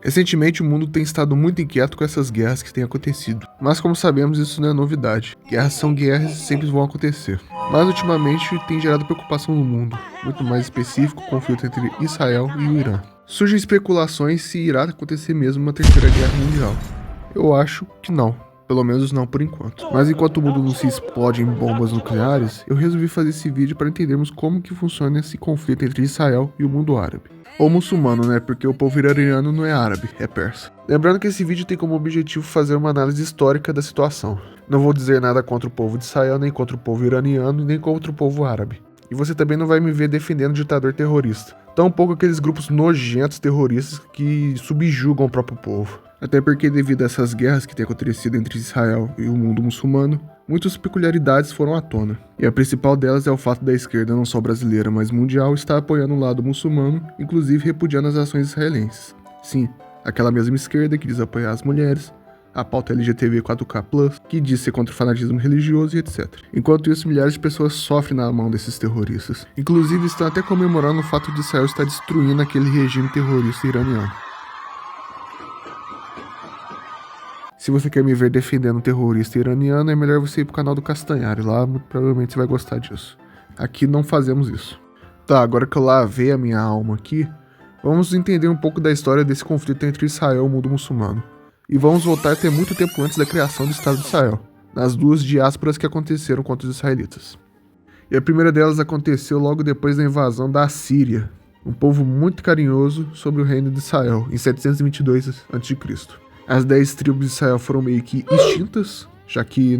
Recentemente, o mundo tem estado muito inquieto com essas guerras que têm acontecido. Mas como sabemos, isso não é novidade. Guerras são guerras e sempre vão acontecer. Mas ultimamente tem gerado preocupação no mundo, muito mais específico o conflito entre Israel e o Irã. Surgem especulações se irá acontecer mesmo uma terceira guerra mundial. Eu acho que não. Pelo menos não por enquanto. Mas enquanto o mundo não se explode em bombas nucleares, eu resolvi fazer esse vídeo para entendermos como que funciona esse conflito entre Israel e o mundo árabe. Ou muçulmano, né? Porque o povo iraniano não é árabe, é persa. Lembrando que esse vídeo tem como objetivo fazer uma análise histórica da situação. Não vou dizer nada contra o povo de Israel, nem contra o povo iraniano, nem contra o povo árabe. E você também não vai me ver defendendo o ditador terrorista. Tampouco aqueles grupos nojentos terroristas que subjugam o próprio povo. Até porque, devido a essas guerras que têm acontecido entre Israel e o mundo muçulmano, muitas peculiaridades foram à tona. E a principal delas é o fato da esquerda, não só brasileira, mas mundial, estar apoiando o lado muçulmano, inclusive repudiando as ações israelenses. Sim, aquela mesma esquerda que diz apoiar as mulheres, a pauta LGTB 4K+, que diz ser contra o fanatismo religioso e etc. Enquanto isso, milhares de pessoas sofrem na mão desses terroristas. Inclusive, estão até comemorando o fato de Israel estar destruindo aquele regime terrorista iraniano. Se você quer me ver defendendo um terrorista iraniano, é melhor você ir pro canal do Castanhari, lá muito provavelmente você vai gostar disso. Aqui não fazemos isso. Tá, agora que eu lavei a minha alma aqui, vamos entender um pouco da história desse conflito entre Israel e o mundo muçulmano. E vamos voltar até muito tempo antes da criação do Estado de Israel, nas duas diásporas que aconteceram contra os israelitas. E a primeira delas aconteceu logo depois da invasão da Assíria, um povo muito carinhoso sobre o reino de Israel, em 722 a.C. As 10 tribos de Israel foram meio que extintas, já que,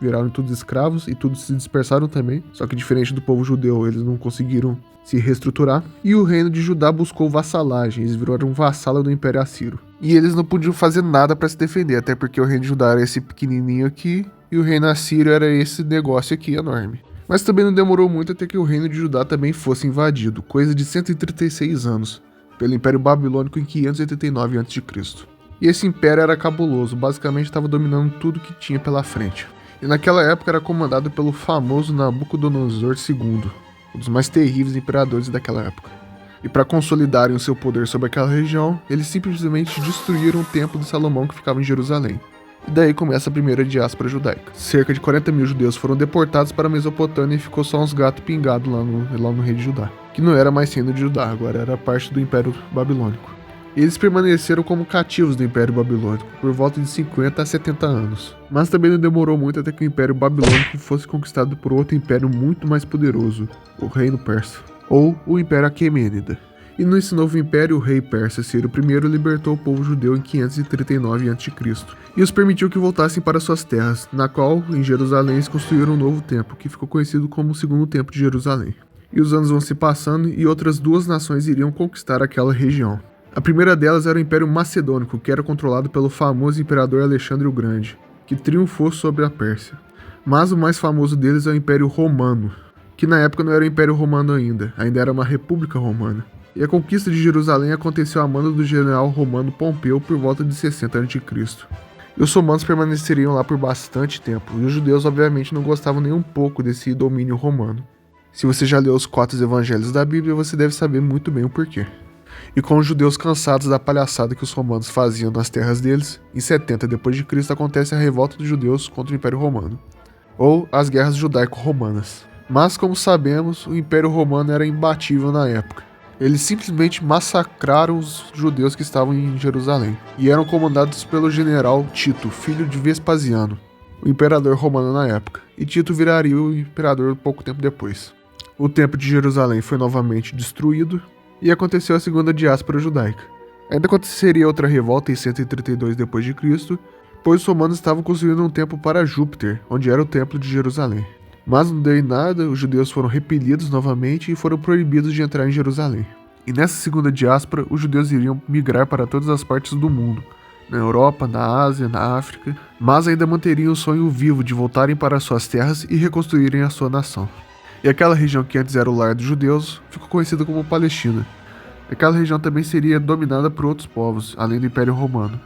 viraram todos escravos e todos se dispersaram também. Só que diferente do povo judeu, eles não conseguiram se reestruturar. E o reino de Judá buscou vassalagem, eles viraram um vassalo do Império Assírio. E eles não podiam fazer nada para se defender, até porque o reino de Judá era esse pequenininho aqui e o reino Assírio era esse negócio aqui enorme. Mas também não demorou muito até que o reino de Judá também fosse invadido, coisa de 136 anos, pelo Império Babilônico em 589 a.C. E esse império era cabuloso, basicamente estava dominando tudo que tinha pela frente. E naquela época era comandado pelo famoso Nabucodonosor II, um dos mais terríveis imperadores daquela época. E para consolidarem o seu poder sobre aquela região, eles simplesmente destruíram o templo de Salomão que ficava em Jerusalém. E daí começa a primeira diáspora judaica. Cerca de 40 mil judeus foram deportados para a Mesopotâmia e ficou só uns gatos pingados lá no reino de Judá. Que não era mais reino de Judá, agora era parte do Império Babilônico. Eles permaneceram como cativos do Império Babilônico por volta de 50 a 70 anos. Mas também não demorou muito até que o Império Babilônico fosse conquistado por outro império muito mais poderoso, o Reino Persa, ou o Império Aquemênida. E nesse novo império, o rei persa Ciro I libertou o povo judeu em 539 a.C. e os permitiu que voltassem para suas terras, na qual, em Jerusalém, eles construíram um novo templo, que ficou conhecido como o Segundo Templo de Jerusalém. E os anos vão se passando e outras duas nações iriam conquistar aquela região. A primeira delas era o Império Macedônico, que era controlado pelo famoso imperador Alexandre o Grande, que triunfou sobre a Pérsia. Mas o mais famoso deles é o Império Romano, que na época não era o Império Romano ainda era uma República Romana. E a conquista de Jerusalém aconteceu a mando do general romano Pompeu por volta de 60 a.C. E os romanos permaneceriam lá por bastante tempo, e os judeus obviamente não gostavam nem um pouco desse domínio romano. Se você já leu os 4 evangelhos da Bíblia, você deve saber muito bem o porquê. E com os judeus cansados da palhaçada que os romanos faziam nas terras deles, em 70 d.C. acontece a revolta dos judeus contra o Império Romano, ou as guerras judaico-romanas. Mas como sabemos, o Império Romano era imbatível na época. Eles simplesmente massacraram os judeus que estavam em Jerusalém, e eram comandados pelo general Tito, filho de Vespasiano, o imperador romano na época, e Tito viraria o imperador pouco tempo depois. O Templo de Jerusalém foi novamente destruído, e aconteceu a segunda diáspora judaica. Ainda aconteceria outra revolta em 132 d.C., pois os romanos estavam construindo um templo para Júpiter, onde era o Templo de Jerusalém. Mas não deu em nada, os judeus foram repelidos novamente e foram proibidos de entrar em Jerusalém. E nessa segunda diáspora, os judeus iriam migrar para todas as partes do mundo, na Europa, na Ásia, na África, mas ainda manteriam o sonho vivo de voltarem para suas terras e reconstruírem a sua nação. E aquela região que antes era o lar dos judeus ficou conhecida como Palestina. Aquela região também seria dominada por outros povos, além do Império Romano.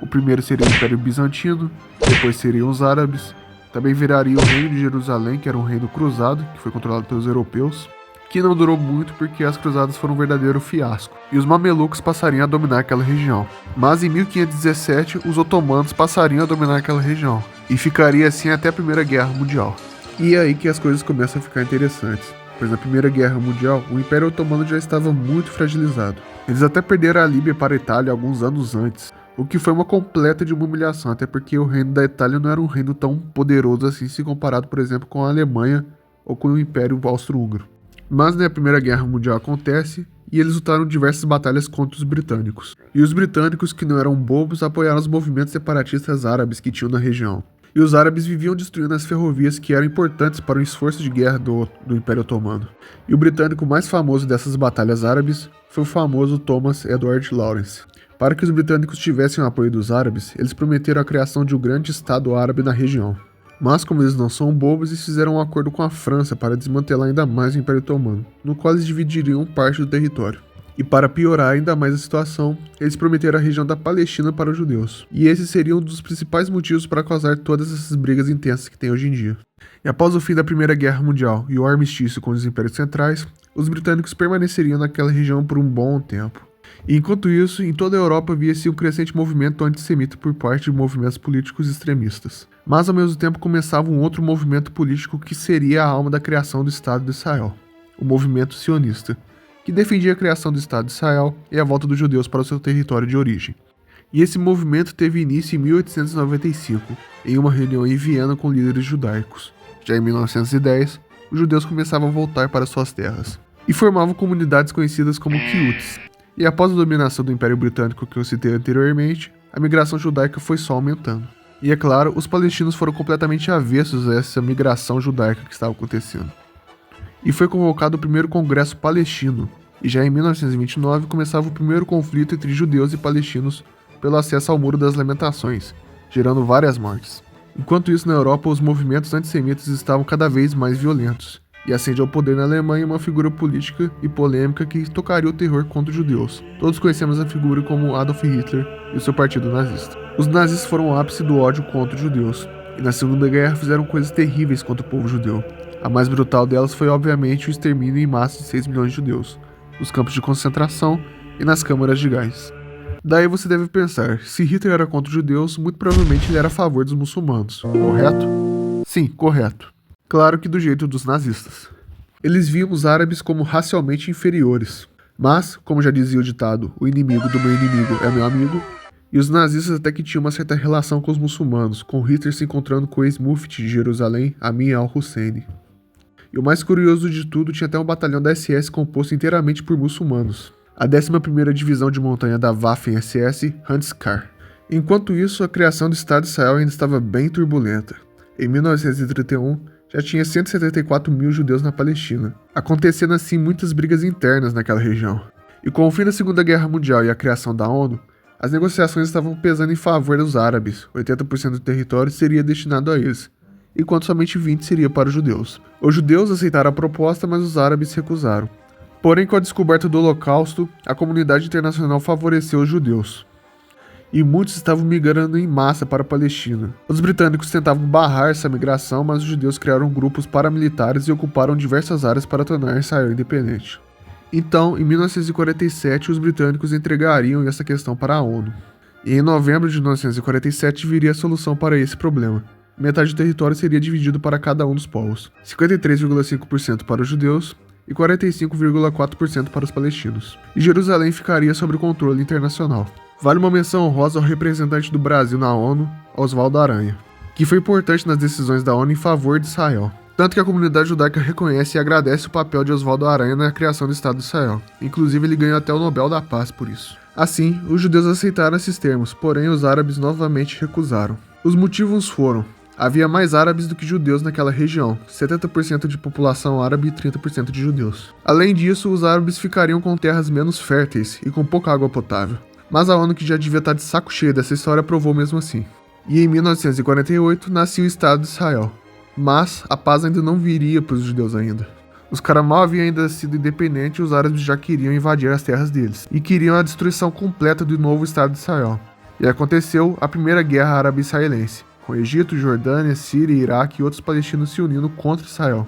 O primeiro seria o Império Bizantino, depois seriam os árabes, também viraria o Reino de Jerusalém, que era um reino cruzado, que foi controlado pelos europeus. que não durou muito porque as cruzadas foram um verdadeiro fiasco, e os mamelucos passariam a dominar aquela região. Mas em 1517, os otomanos passariam a dominar aquela região, e ficaria assim até a Primeira Guerra Mundial. E é aí que as coisas começam a ficar interessantes, pois na Primeira Guerra Mundial, o Império Otomano já estava muito fragilizado. Eles até perderam a Líbia para a Itália alguns anos antes, o que foi uma completa de uma humilhação, até porque o reino da Itália não era um reino tão poderoso assim se comparado, por exemplo, com a Alemanha ou com o Império Austro-Húngaro. Mas a Primeira Guerra Mundial acontece e eles lutaram diversas batalhas contra os britânicos. E os britânicos, que não eram bobos, apoiaram os movimentos separatistas árabes que tinham na região. E os árabes viviam destruindo as ferrovias que eram importantes para o esforço de guerra do Império Otomano. E o britânico mais famoso dessas batalhas árabes foi o famoso Thomas Edward Lawrence. Para que os britânicos tivessem o apoio dos árabes, eles prometeram a criação de um grande Estado árabe na região. Mas como eles não são bobos, eles fizeram um acordo com a França para desmantelar ainda mais o Império Otomano, no qual eles dividiriam parte do território. E para piorar ainda mais a situação, eles prometeram a região da Palestina para os judeus. E esse seria um dos principais motivos para causar todas essas brigas intensas que tem hoje em dia. E após o fim da Primeira Guerra Mundial e o armistício com os impérios centrais, os britânicos permaneceriam naquela região por um bom tempo. E enquanto isso, em toda a Europa via-se um crescente movimento antissemita por parte de movimentos políticos extremistas. Mas ao mesmo tempo começava um outro movimento político que seria a alma da criação do Estado de Israel, o movimento sionista, que defendia a criação do Estado de Israel e a volta dos judeus para o seu território de origem. E esse movimento teve início em 1895, em uma reunião em Viena com líderes judaicos. Já em 1910, os judeus começavam a voltar para suas terras, e formavam comunidades conhecidas como kibbutz. E após a dominação do Império Britânico que eu citei anteriormente, a migração judaica foi só aumentando. E é claro, os palestinos foram completamente avessos a essa migração judaica que estava acontecendo. E foi convocado o primeiro Congresso Palestino, e já em 1929 começava o primeiro conflito entre judeus e palestinos pelo acesso ao Muro das Lamentações, gerando várias mortes. Enquanto isso, na Europa, os movimentos antissemitas estavam cada vez mais violentos, e ascende ao poder na Alemanha uma figura política e polêmica que tocaria o terror contra os judeus. Todos conhecemos a figura como Adolf Hitler e o seu partido nazista. Os nazistas foram o ápice do ódio contra os judeus, e na Segunda Guerra fizeram coisas terríveis contra o povo judeu. A mais brutal delas foi, obviamente, o extermínio em massa de 6 milhões de judeus, nos campos de concentração e nas câmaras de gás. Daí você deve pensar, se Hitler era contra os judeus, muito provavelmente ele era a favor dos muçulmanos, correto? Sim, correto. Claro que do jeito dos nazistas. Eles viam os árabes como racialmente inferiores. Mas, como já dizia o ditado, o inimigo do meu inimigo é meu amigo, e os nazistas até que tinham uma certa relação com os muçulmanos, com Hitler se encontrando com o ex-mufti de Jerusalém, Amin al-Hussein. E o mais curioso de tudo, tinha até um batalhão da SS composto inteiramente por muçulmanos. A 11ª Divisão de Montanha da Waffen-SS Handschar. Enquanto isso, a criação do Estado de Israel ainda estava bem turbulenta. Em 1931, já tinha 174 mil judeus na Palestina, acontecendo assim muitas brigas internas naquela região. E com o fim da Segunda Guerra Mundial e a criação da ONU, as negociações estavam pesando em favor dos árabes, 80% do território seria destinado a eles, enquanto somente 20% seria para os judeus. Os judeus aceitaram a proposta, mas os árabes se recusaram. Porém, com a descoberta do Holocausto, a comunidade internacional favoreceu os judeus. E muitos estavam migrando em massa para a Palestina. Os britânicos tentavam barrar essa migração, mas os judeus criaram grupos paramilitares e ocuparam diversas áreas para tornar Israel independente. Então, em 1947, os britânicos entregariam essa questão para a ONU. E em novembro de 1947 viria a solução para esse problema. Metade do território seria dividido para cada um dos povos, 53,5% para os judeus e 45,4% para os palestinos. E Jerusalém ficaria sob o controle internacional. Vale uma menção honrosa ao representante do Brasil na ONU, Oswaldo Aranha, que foi importante nas decisões da ONU em favor de Israel. Tanto que a comunidade judaica reconhece e agradece o papel de Oswaldo Aranha na criação do Estado de Israel. Inclusive, ele ganhou até o Nobel da Paz por isso. Assim, os judeus aceitaram esses termos, porém os árabes novamente recusaram. Os motivos foram: havia mais árabes do que judeus naquela região, 70% de população árabe e 30% de judeus. Além disso, os árabes ficariam com terras menos férteis e com pouca água potável. Mas a ONU, que já devia estar de saco cheio dessa história, aprovou mesmo assim. E em 1948 nascia o Estado de Israel. Mas a paz ainda não viria para os judeus ainda. Os caras mal haviam ainda sido independentes e os árabes já queriam invadir as terras deles. E queriam a destruição completa do novo Estado de Israel. E aconteceu a Primeira Guerra Árabe-Israelense, com Egito, Jordânia, Síria, Iraque e outros palestinos se unindo contra Israel.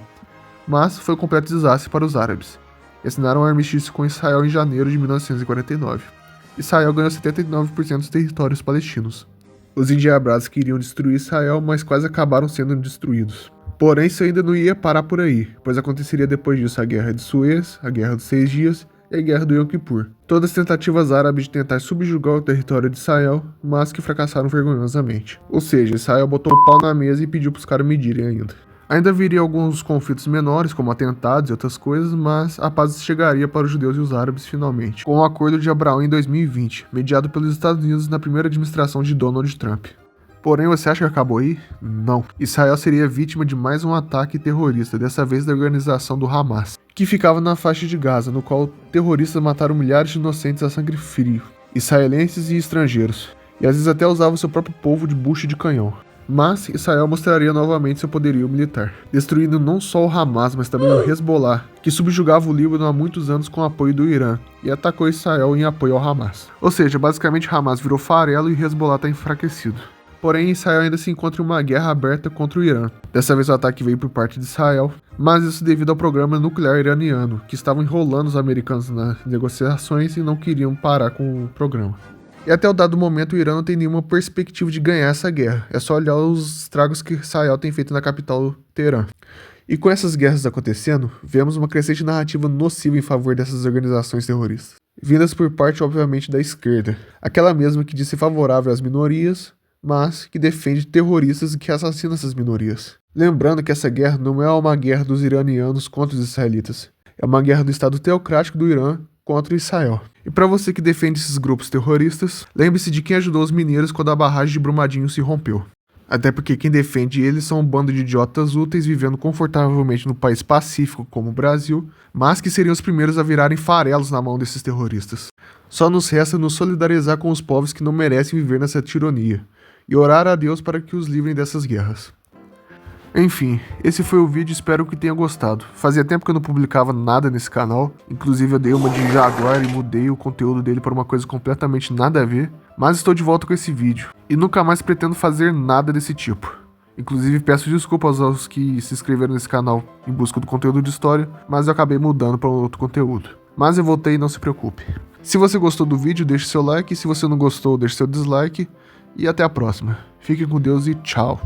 mas foi um completo desastre para os árabes. E assinaram um armistício com Israel em janeiro de 1949. Israel ganhou 79% dos territórios palestinos. Os endiabrados queriam destruir Israel, mas quase acabaram sendo destruídos. Porém, isso ainda não ia parar por aí, pois aconteceria depois disso a Guerra de Suez, a Guerra dos 6 Dias e a Guerra do Yom Kippur. Todas tentativas árabes de tentar subjugar o território de Israel, mas que fracassaram vergonhosamente. Ou seja, Israel botou o pau na mesa e pediu para os caras medirem ainda. Ainda viria alguns conflitos menores, como atentados e outras coisas, mas a paz chegaria para os judeus e os árabes finalmente, com o Acordo de Abraão em 2020, mediado pelos Estados Unidos na primeira administração de Donald Trump. Porém, você acha que acabou aí? Não. Israel seria vítima de mais um ataque terrorista, dessa vez da organização do Hamas, que ficava na faixa de Gaza, no qual terroristas mataram milhares de inocentes a sangue frio, israelenses e estrangeiros, e às vezes até usavam seu próprio povo de bucha de canhão. Mas Israel mostraria novamente seu poderio militar, destruindo não só o Hamas, mas também o Hezbollah, que subjugava o Líbano há muitos anos com o apoio do Irã, e atacou Israel em apoio ao Hamas. Ou seja, basicamente Hamas virou farelo e Hezbollah está enfraquecido. Porém, Israel ainda se encontra em uma guerra aberta contra o Irã. Dessa vez o ataque veio por parte de Israel, mas isso devido ao programa nuclear iraniano, que estavam enrolando os americanos nas negociações e não queriam parar com o programa. E até o dado momento o Irã não tem nenhuma perspectiva de ganhar essa guerra. É só olhar os estragos que Israel tem feito na capital Teherã. E com essas guerras acontecendo, vemos uma crescente narrativa nociva em favor dessas organizações terroristas. Vindas por parte, obviamente, da esquerda. Aquela mesma que diz ser favorável às minorias, mas que defende terroristas e que assassinam essas minorias. Lembrando que essa guerra não é uma guerra dos iranianos contra os israelitas. É uma guerra do Estado teocrático do Irã contra Israel. E para você que defende esses grupos terroristas, lembre-se de quem ajudou os mineiros quando a barragem de Brumadinho se rompeu. Até porque quem defende eles são um bando de idiotas úteis vivendo confortavelmente no país pacífico como o Brasil, mas que seriam os primeiros a virarem farelos na mão desses terroristas. Só nos resta nos solidarizar com os povos que não merecem viver nessa tirania, e orar a Deus para que os livrem dessas guerras. Enfim, esse foi o vídeo, espero que tenha gostado. Fazia tempo que eu não publicava nada nesse canal, inclusive eu dei uma de Jaguar e mudei o conteúdo dele para uma coisa completamente nada a ver, mas estou de volta com esse vídeo, e nunca mais pretendo fazer nada desse tipo. Inclusive peço desculpas aos que se inscreveram nesse canal em busca do conteúdo de história, mas eu acabei mudando para outro conteúdo. Mas eu voltei, não se preocupe. Se você gostou do vídeo, deixe seu like, se você não gostou, deixe seu dislike, e até a próxima. Fiquem com Deus e tchau.